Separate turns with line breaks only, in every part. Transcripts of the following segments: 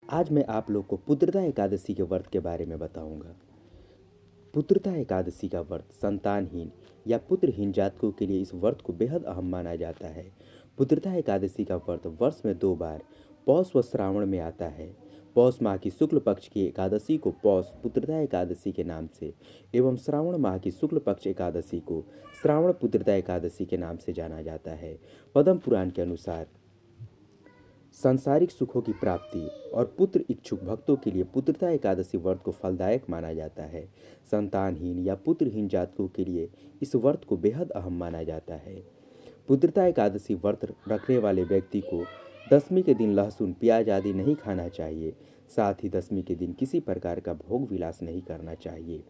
आज मैं आप लोग को पुत्रदा एकादशी के व्रत के बारे में बताऊंगा। पुत्रदा एकादशी का व्रत संतानहीन या पुत्रहीन जातकों के लिए इस व्रत को बेहद अहम माना जाता है। पुत्रदा एकादशी का व्रत वर्ष में 2 बार पौष व श्रावण में आता है। पौष माह की शुक्ल पक्ष की एकादशी को पौष पुत्रदा एकादशी के नाम से एवं श्रावण माह की शुक्ल पक्ष एकादशी को श्रावण पुत्रदा एकादशी के नाम से जाना जाता है। पद्म पुराण के अनुसार सांसारिक सुखों की प्राप्ति और पुत्र इच्छुक भक्तों के लिए पुत्रदा एकादशी व्रत को फलदायक माना जाता है। संतानहीन या पुत्रहीन जातकों के लिए इस व्रत को बेहद अहम माना जाता है। पुत्रदा एकादशी व्रत रखने वाले व्यक्ति को दशमी के दिन लहसुन प्याज आदि नहीं खाना चाहिए। साथ ही दशमी के दिन किसी प्रकार का भोग विलास नहीं करना चाहिए।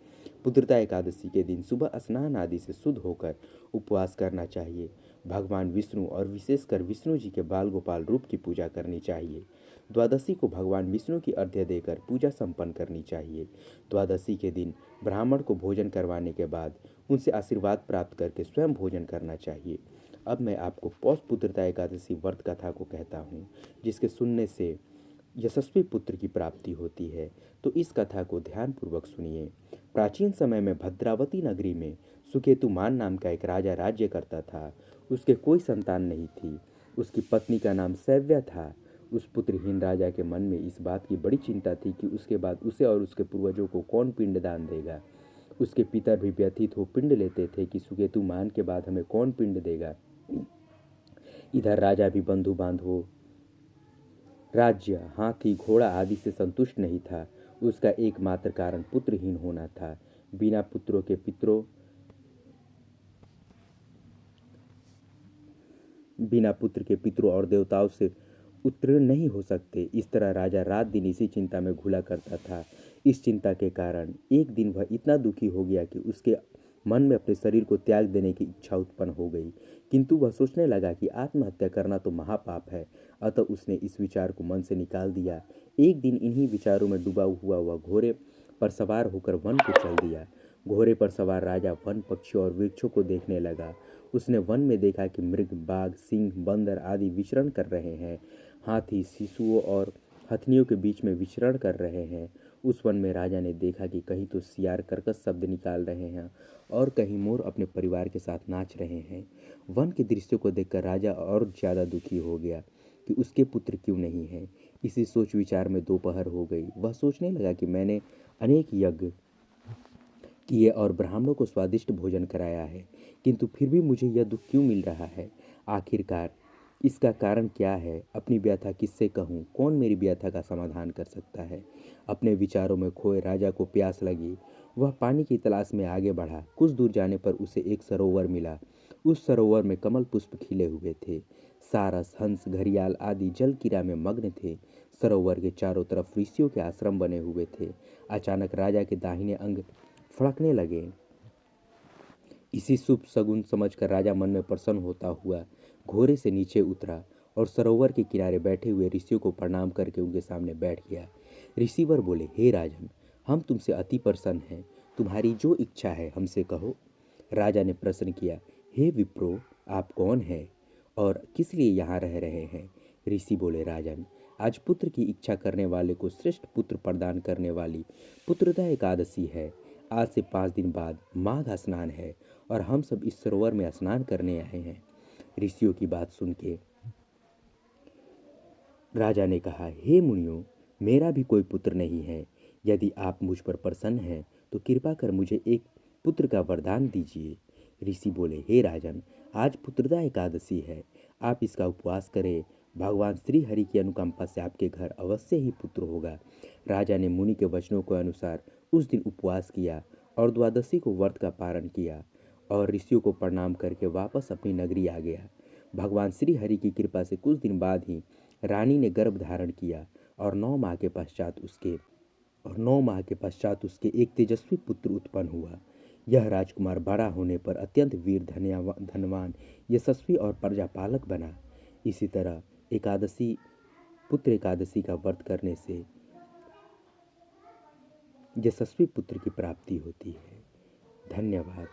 पुत्रदा एकादशी के दिन सुबह स्नान आदि से शुद्ध होकर उपवास करना चाहिए। भगवान विष्णु और विशेषकर विष्णु जी के बाल गोपाल रूप की पूजा करनी चाहिए। द्वादशी को भगवान विष्णु की अर्घ्य देकर पूजा संपन्न करनी चाहिए। द्वादशी के दिन ब्राह्मण को भोजन करवाने के बाद उनसे आशीर्वाद प्राप्त करके स्वयं भोजन करना चाहिए। अब मैं आपको पौष पुत्रदा एकादशी व्रत कथा को कहता हूँ, जिसके सुनने से यशस्वी पुत्र की प्राप्ति होती है। तो इस कथा को ध्यानपूर्वक सुनिए। प्राचीन समय में भद्रावती नगरी में सुकेतुमान नाम का एक राजा राज्य करता था। उसके कोई संतान नहीं थी। उसकी पत्नी का नाम सैव्या था। उस पुत्रहीन राजा के मन में इस बात की बड़ी चिंता थी कि उसके बाद उसे और उसके पूर्वजों को कौन पिंडदान देगा। उसके पितर भी व्यथित हो पिंड लेते थे कि सुकेतुमान के बाद हमें कौन पिंड देगा। इधर राजा भी बंधु बांधवों, राज्य, हाथी, घोड़ा आदि से संतुष्ट नहीं था। उसका एकमात्र कारण पुत्रहीन होना था। बिना पुत्रों के बिना पुत्र के पितरों और देवताओं से उत्तीर्ण नहीं हो सकते। इस तरह राजा रात दिन इसी चिंता में घुला करता था। इस चिंता के कारण एक दिन वह इतना दुखी हो गया कि उसके मन में अपने शरीर को त्याग देने की इच्छा उत्पन्न हो गई। किंतु वह सोचने लगा कि आत्महत्या करना तो महापाप है। अतः उसने इस विचार को मन से निकाल दिया। एक दिन इन्हीं विचारों में डूबा हुआ वह घोड़े पर सवार होकर वन को चल दिया। घोड़े पर सवार राजा वन पक्षियों और वृक्षों को देखने लगा। उसने वन में देखा कि मृग, बाघ, सिंह, बंदर आदि विचरण कर रहे हैं। हाथी शिशुओं और हथनियों के बीच में विचरण कर रहे हैं। उस वन में राजा ने देखा कि कहीं तो सियार कर्कश शब्द निकाल रहे हैं और कहीं मोर अपने परिवार के साथ नाच रहे हैं। वन के दृश्य को देखकर राजा और ज़्यादा दुखी हो गया कि उसके पुत्र क्यों नहीं है। इसी सोच विचार में दोपहर हो गई। वह सोचने लगा कि मैंने अनेक यज्ञ किए और ब्राह्मणों को स्वादिष्ट भोजन कराया है, किंतु फिर भी मुझे यह दुख क्यों मिल रहा है। आखिरकार इसका कारण क्या है। अपनी व्यथा किससे कहूँ। कौन मेरी व्यथा का समाधान कर सकता है। अपने विचारों में खोए राजा को प्यास लगी। वह पानी की तलाश में आगे बढ़ा। कुछ दूर जाने पर उसे एक सरोवर मिला। उस सरोवर में कमल पुष्प खिले हुए थे। सारस, हंस, घड़ियाल आदि जल क्रीड़ा में मग्न थे। सरोवर के चारों तरफ ऋषियों के आश्रम बने हुए थे। अचानक राजा के दाहिने अंग फड़कने लगे। इसी शुभ शगुन समझकर राजा मन में प्रसन्न होता हुआ घोड़े से नीचे उतरा और सरोवर के किनारे बैठे हुए ऋषियों को प्रणाम करके उनके सामने बैठ गया। ऋषिवर बोले, हे राजन, हम तुमसे अति प्रसन्न हैं। तुम्हारी जो इच्छा है हमसे कहो। राजा ने प्रश्न किया, हे विप्रो, आप कौन हैं और किस लिए यहाँ रह रहे हैं। ऋषि बोले, राजन, आज पुत्र की इच्छा करने वाले को श्रेष्ठ पुत्र प्रदान करने वाली पुत्रदा एकादशी है। आज से 5 दिन बाद माघ स्नान है और हम सब इस सरोवर में स्नान करने आए हैं। ऋषियों की बात सुन के राजा ने कहा, हे मुनियों, मेरा भी कोई पुत्र नहीं है। यदि आप मुझ पर प्रसन्न हैं तो कृपा कर मुझे एक पुत्र का वरदान दीजिए। ऋषि बोले, हे राजन, आज पुत्रदा एकादशी है। आप इसका उपवास करें। भगवान श्री हरि की अनुकंपा से आपके घर अवश्य ही पुत्र होगा। राजा ने मुनि के वचनों के अनुसार उस दिन उपवास किया और द्वादशी को व्रत का पारण किया और ऋषियों को प्रणाम करके वापस अपनी नगरी आ गया। भगवान श्री हरि की कृपा से कुछ दिन बाद ही रानी ने गर्भ धारण किया और 9 माह के पश्चात उसके एक तेजस्वी पुत्र उत्पन्न हुआ। यह राजकुमार बड़ा होने पर अत्यंत वीर, धनवान, यशस्वी और प्रजापालक बना। इसी तरह पुत्र एकादशी का व्रत करने से यशस्वी पुत्र की प्राप्ति होती है। धन्यवाद।